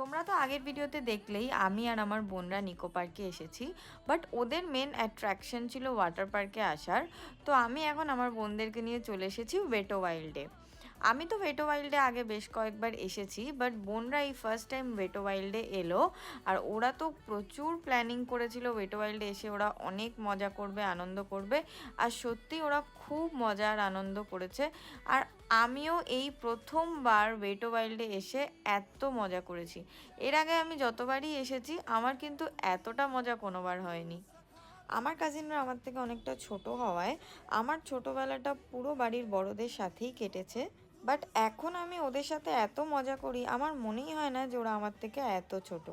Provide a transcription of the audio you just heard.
তোমরা তো আগের ভিডিওতে দেখলেই আমি আর আমার বোনরা নিকো পার্কে এসেছি, বাট ওদের মেন অ্যাট্রাকশন ছিল ওয়াটার পার্কে আসার। তো আমি এখন আমার বোনদেরকে নিয়ে চলে এসেছি ওয়েটো ওয়াইল্ডে। আমি তো ওয়েটো ওয়াইল্ডে আগে বেশ কয়েকবার এসেছি, বাট বোনরা এই ফার্স্ট টাইম ওয়েটো ওয়াইল্ডে এলো। আর ওরা তো প্রচুর প্ল্যানিং করেছিল ওয়েটো ওয়াইল্ডে এসে ওরা অনেক মজা করবে, আনন্দ করবে। আর সত্যি ওরা খুব মজা আর আনন্দ করেছে। আর আমিও এই প্রথমবার ওয়েটো ওয়াইল্ডে এসে এত মজা করেছি। এর আগে আমি যতবারই এসেছি আমার কিন্তু এতটা মজা কোনোবার হয়নি। আমার কাজিনরা আমার থেকে অনেকটা ছোট হওয়ায় আমার ছোটোবেলাটা পুরো বাড়ির বড়দের সাথেই কেটেছে। বাট এখন আমি ওদের সাথে এত মজা করি, আমার মনেই হয় না যে ওরা আমার থেকে এত ছোট।